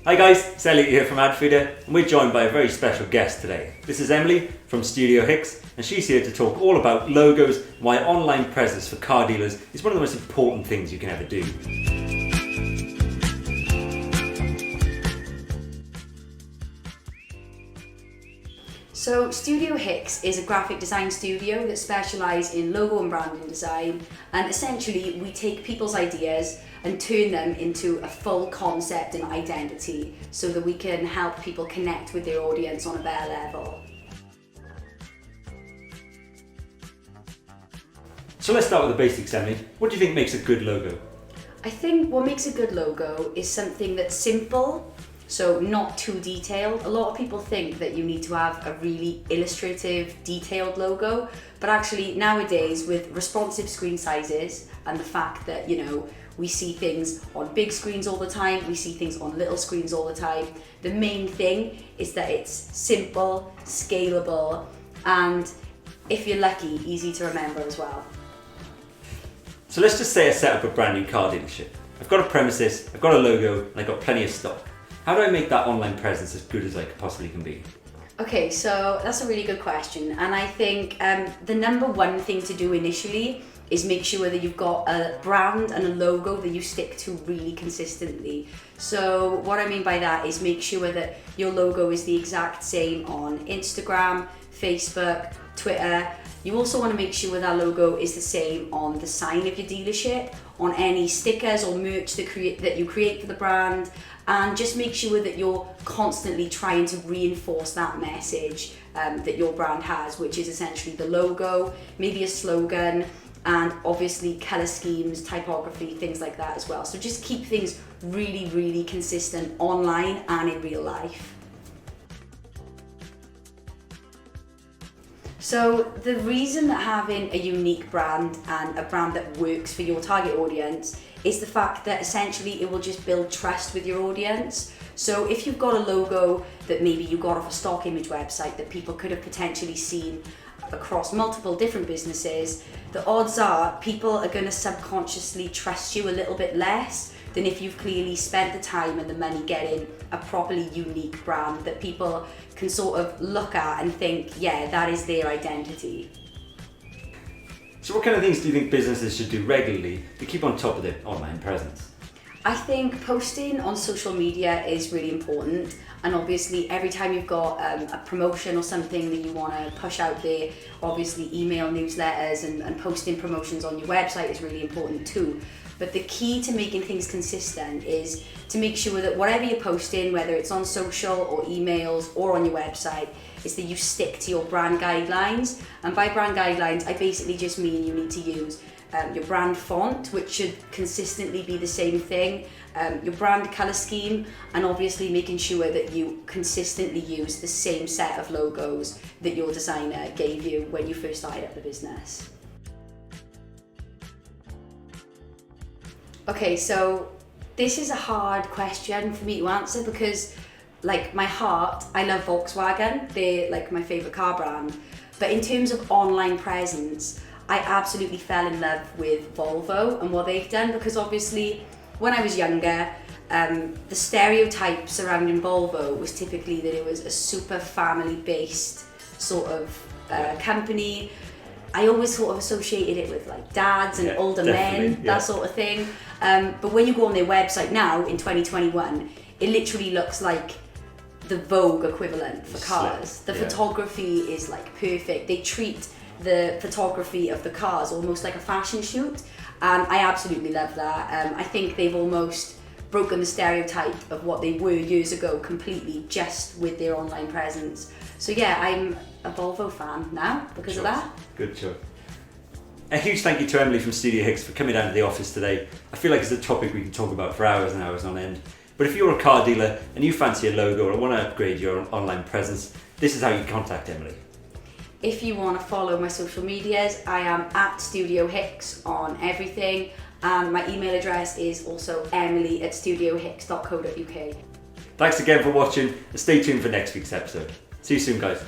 Hi guys, it's Elliot here from AdFeeder, and we're joined by a very special guest today. This is Emily from Studio Hicks, and she's here to talk all about logos, why online presence for car dealers is one of the most important things you can ever do. So Studio Hicks is a graphic design studio that specialises in logo and branding design, and essentially we take people's ideas and turn them into a full concept and identity so that we can help people connect with their audience on a better level. So let's start with the basics, Emily. What do you think makes a good logo? I think what makes a good logo is something that's simple, so not too detailed. A lot of people think that you need to have a really illustrative, detailed logo, but actually nowadays with responsive screen sizes and the fact that, we see things on big screens all the time, we see things on little screens all the time. The main thing is that it's simple, scalable, and if you're lucky, easy to remember as well. So let's just say I set up a brand new car dealership. I've got a premises, I've got a logo, and I've got plenty of stock. How do I make that online presence as good as I possibly can be? Okay, so that's a really good question, and I think the number one thing to do initially is make sure that you've got a brand and a logo that you stick to really consistently. So what I mean by that is make sure that your logo is the exact same on Instagram, Facebook, Twitter. You also want to make sure that logo is the same on the sign of your dealership, on any stickers or merch that you create for the brand, and just make sure that you're constantly trying to reinforce that message that your brand has, which is essentially the logo, maybe a slogan, and obviously colour schemes, typography, things like that as well. So just keep things really, really consistent online and in real life. So the reason that having a unique brand and a brand that works for your target audience is the fact that essentially it will just build trust with your audience. So if you've got a logo that maybe you got off a stock image website that people could have potentially seen across multiple different businesses, the odds are people are going to subconsciously trust you a little bit less than if you've clearly spent the time and the money getting a properly unique brand that people can sort of look at and think, yeah, that is their identity. So what kind of things do you think businesses should do regularly to keep on top of their online presence? I think posting on social media is really important, and obviously every time you've got a promotion or something that you want to push out there, obviously email newsletters and posting promotions on your website is really important too. But the key to making things consistent is to make sure that whatever you're posting, whether it's on social or emails or on your website, is that you stick to your brand guidelines. And by brand guidelines, I basically just mean you need to use your brand font, which should consistently be the same thing, your brand colour scheme, and obviously making sure that you consistently use the same set of logos that your designer gave you when you first started up the business. Okay, so this is a hard question for me to answer because, like, my heart, I love Volkswagen, they're like my favourite car brand, but in terms of online presence, I absolutely fell in love with Volvo and what they've done, because obviously when I was younger, the stereotype surrounding Volvo was typically that it was a super family-based sort of company. I always sort of associated it with like dads and older men, that sort of thing. But when you go on their website now in 2021, it literally looks like the Vogue equivalent for cars. The photography is like perfect. They treat the photography of the cars almost like a fashion shoot, and I absolutely love that. I think they've almost broken the stereotype of what they were years ago completely just with their online presence. So yeah, I'm a Volvo fan now because of that. Good choice. A huge thank you to Emily from Studio Hicks for coming down to the office today. I feel like it's a topic we can talk about for hours and hours on end. But if you're a car dealer and you fancy a logo or want to upgrade your online presence, this is how you contact Emily. If you want to follow my social medias, I am at Studio Hicks on everything, and my email address is also emily@studiohicks.co.uk. Thanks again for watching, and stay tuned for next week's episode. See you soon, guys.